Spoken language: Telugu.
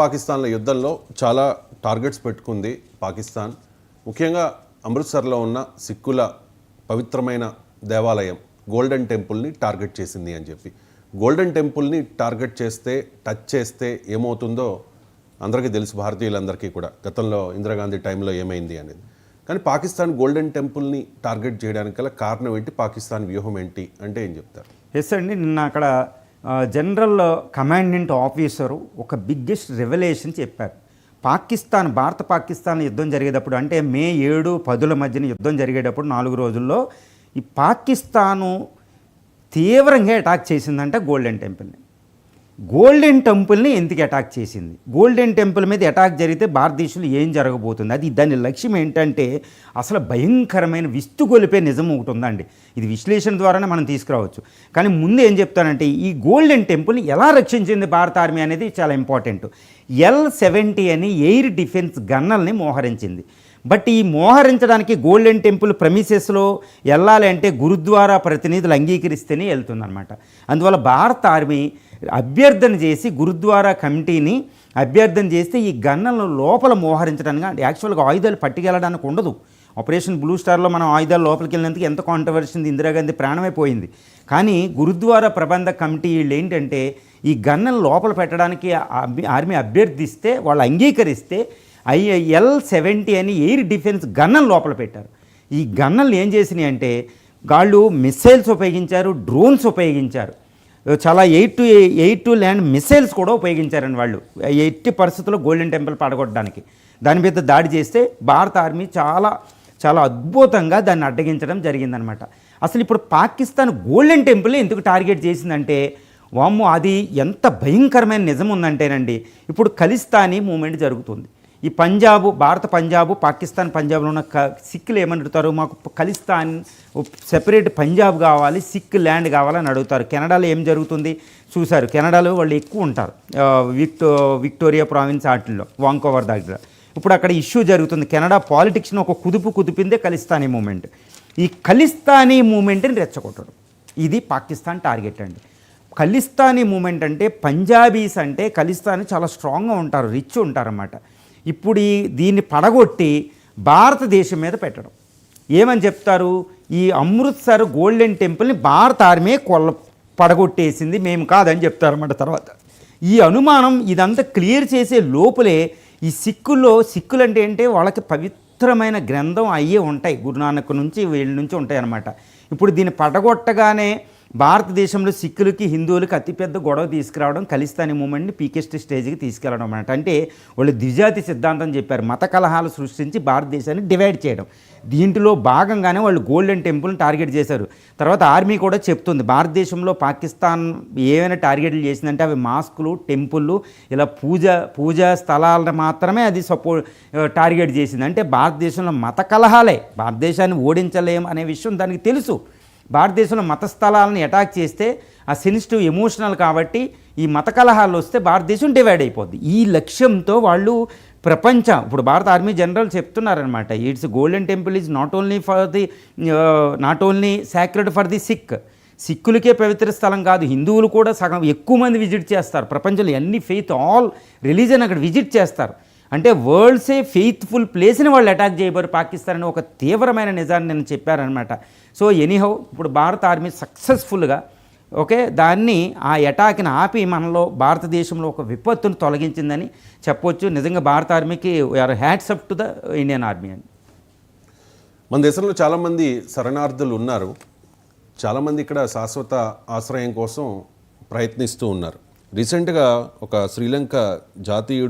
పాకిస్తాన్ల యుద్ధంలో చాలా టార్గెట్స్ పెట్టుకుంది పాకిస్తాన్. ముఖ్యంగా అమృత్సర్లో ఉన్న సిక్కుల పవిత్రమైన దేవాలయం గోల్డెన్ టెంపుల్ని టార్గెట్ చేసింది అని చెప్పి. గోల్డెన్ టెంపుల్ని టార్గెట్ చేస్తే, టచ్ చేస్తే ఏమవుతుందో అందరికీ తెలుసు, భారతీయులందరికీ కూడా. గతంలో ఇందిరాగాంధీ టైంలో ఏమైంది అనేది. కానీ పాకిస్తాన్ గోల్డెన్ టెంపుల్ని టార్గెట్ చేయడానికి గల కారణం ఏంటి, పాకిస్తాన్ వ్యూహం ఏంటి అంటే ఏం చెప్తారు? ఎస్ అండి, నిన్న అక్కడ జనరల్ కమాండెంట్ ఆఫీసరు ఒక బిగ్గెస్ట్ రెవల్యూషన్ చెప్పారు. భారత పాకిస్తాన్ యుద్ధం జరిగేటప్పుడు, అంటే మే 7, 10 మధ్యన యుద్ధం జరిగేటప్పుడు 4 రోజుల్లో ఈ పాకిస్తాను తీవ్రంగా అటాక్ చేసిందంట గోల్డెన్ టెంపుల్ని ఎందుకు అటాక్ చేసింది, గోల్డెన్ టెంపుల్ మీద అటాక్ జరిగితే భారతదేశంలో ఏం జరగబోతుంది, అది దాని లక్ష్యం ఏంటంటే అసలు భయంకరమైన విస్తుగొలిపే నిజం ఒకటి ఉందండి. ఇది విశ్లేషణ ద్వారానే మనం తీసుకురావచ్చు. కానీ ముందు ఏం చెప్తానంటే, ఈ గోల్డెన్ టెంపుల్ని ఎలా రక్షించింది భారత ఆర్మీ అనేది చాలా ఇంపార్టెంట్. L-70 అని ఎయిర్ డిఫెన్స్ గన్నల్ని మోహరించింది. బట్ ఈ మోహరించడానికి గోల్డెన్ టెంపుల్ ప్రెమిసెస్లో వెళ్ళాలి అంటే గురుద్వారా ప్రతినిధులు అంగీకరిస్తేనే వెళ్తుందన్నమాట. అందువల్ల భారత ఆర్మీ అభ్యర్థన చేసి, గురుద్వారా కమిటీని అభ్యర్థన చేస్తే ఈ గన్నలను లోపల మోహరించడానికి, యాక్చువల్గా ఆయుధాలు పట్టుకెళ్ళడానికి ఉండదు. ఆపరేషన్ బ్లూ స్టార్లో మనం ఆయుధాలు లోపలికి వెళ్ళినందుకు ఎంత కాంట్రవర్సీ ఉంది, ఇందిరాగాంధీ ప్రాణమైపోయింది. కానీ గురుద్వారా ప్రబంధ కమిటీ వీళ్ళు ఏంటంటే ఈ గన్నలు లోపల పెట్టడానికి ఆర్మీ అభ్యర్థిస్తే, వాళ్ళు అంగీకరిస్తే L-70 అని ఎయిర్ డిఫెన్స్ గన్నలు లోపల పెట్టారు. ఈ గన్నలు ఏం చేసినాయి అంటే, వాళ్ళు మిసైల్స్ ఉపయోగించారు, డ్రోన్స్ ఉపయోగించారు, చాలా ఎయిర్ టు ల్యాండ్ మిసైల్స్ కూడా ఉపయోగించారని వాళ్ళు ఎట్టి పరిస్థితుల్లో గోల్డెన్ టెంపుల్ పడగొట్టడానికి. దాని మీద దాడి చేస్తే భారత ఆర్మీ చాలా చాలా అద్భుతంగా దాన్ని అడ్డగించడం జరిగిందనమాట. అసలు ఇప్పుడు పాకిస్తాన్ గోల్డెన్ టెంపుల్ని ఎందుకు టార్గెట్ చేసిందంటే, వామ్మో అది ఎంత భయంకరమైన నిజం ఉందంటేనండి, ఇప్పుడు ఖలిస్తానీ మూమెంట్ జరుగుతుంది. ఈ భారత పంజాబు, పాకిస్తాన్ పంజాబ్లో ఉన్న సిక్కులు ఏమడుగుతారు, మాకు ఖలిస్తాన్ సెపరేట్ పంజాబ్ కావాలి, సిక్ ల్యాండ్ కావాలని అడుగుతారు. కెనడాలో ఏం జరుగుతుంది చూశారు, కెనడాలో వాళ్ళు ఎక్కువ ఉంటారు, విక్టోరియా ప్రావిన్స్ వాటిల్లో, వాంకోవర్ దగ్గర. ఇప్పుడు అక్కడ ఇష్యూ జరుగుతుంది. కెనడా పాలిటిక్స్ని ఒక కుదిపిందే ఖలిస్తానీ మూమెంట్. ఈ ఖలిస్తానీ మూమెంట్ని రెచ్చగొట్టడం, ఇది పాకిస్తాన్ టార్గెట్ అండి. ఖలిస్తానీ మూమెంట్ అంటే పంజాబీస్ అంటే ఖలిస్తానీ చాలా స్ట్రాంగ్గా ఉంటారు, రిచ్ ఉంటారన్నమాట. ఇప్పుడు దీన్ని పడగొట్టి భారతదేశం మీద పెట్టడం. ఏమని చెప్తారు, ఈ అమృత్సర్ గోల్డెన్ టెంపుల్ని భారత ఆర్మీ పడగొట్టేసింది, మేము కాదని చెప్తారన్నమాట. తర్వాత ఈ అనుమానం ఇదంతా క్లియర్ చేసే లోపలే ఈ సిక్కులు అంటే వాళ్ళకి పవిత్రమైన గ్రంథం అయ్యే ఉంటాయి, గురునానక్ నుంచి వీళ్ళ నుంచి ఉంటాయి అన్నమాట. ఇప్పుడు దీన్ని పడగొట్టగానే భారతదేశంలో సిక్కులకి హిందువులకి అతిపెద్ద గొడవ తీసుకురావడం, ఖలిస్తానీ మూమెంట్ని పీకెస్ట్ స్టేజ్కి తీసుకెళ్ళడం అన్నమాట. అంటే వాళ్ళు ద్విజాతి సిద్ధాంతం చెప్పారు, మత కలహాలు సృష్టించి భారతదేశాన్ని డివైడ్ చేయడం. దీంట్లో భాగంగానే వాళ్ళు గోల్డెన్ టెంపుల్ని టార్గెట్ చేశారు. తర్వాత ఆర్మీ కూడా చెప్తుంది, భారతదేశంలో పాకిస్తాన్ ఏమైనా టార్గెట్లు చేసిందంటే అవి మాస్కులు, టెంపుళ్ళు, ఇలా పూజా స్థలాలను మాత్రమే అది టార్గెట్ చేసింది. అంటే భారతదేశంలో మత కలహాలే, భారతదేశాన్ని ఓడించలేం అనే విషయం దానికి తెలుసు. భారతదేశంలో మత స్థలాలను అటాక్ చేస్తే ఆ సెన్సిటివ్ ఎమోషనల్ కాబట్టి ఈ మత కలహాలు వస్తే భారతదేశం డివైడ్ అయిపోద్ది. ఈ లక్ష్యంతో వాళ్ళు ఇప్పుడు భారత ఆర్మీ జనరల్ చెప్తున్నారనమాట, it's Golden Temple is not only sacred for the సిక్కులకే పవిత్ర స్థలం కాదు, హిందువులు కూడా ఎక్కువ మంది విజిట్ చేస్తారు. ప్రపంచంలో అన్ని ఫెయిత్, ఆల్ రిలీజన్ అక్కడ విజిట్ చేస్తారు. అంటే వరల్డ్సే ఫెయిత్ఫుల్ ప్లేస్ని వాళ్ళు అటాక్ చేయబోరు పాకిస్తాన్ అని ఒక తీవ్రమైన నిజాన్ని నేను చెప్పారనమాట. సో ఎనీహౌ ఇప్పుడు భారత ఆర్మీ సక్సెస్ఫుల్గా దాన్ని ఆ అటాక్ని ఆపి మనలో భారతదేశంలో ఒక విపత్తును తొలగించిందని చెప్పొచ్చు. నిజంగా భారత ఆర్మీకి we are hats off to the Indian army అని. మన దేశంలో చాలామంది శరణార్థులు ఉన్నారు, చాలామంది ఇక్కడ శాశ్వత ఆశ్రయం కోసం ప్రయత్నిస్తూ ఉన్నారు. రీసెంట్గా ఒక శ్రీలంక జాతీయుడు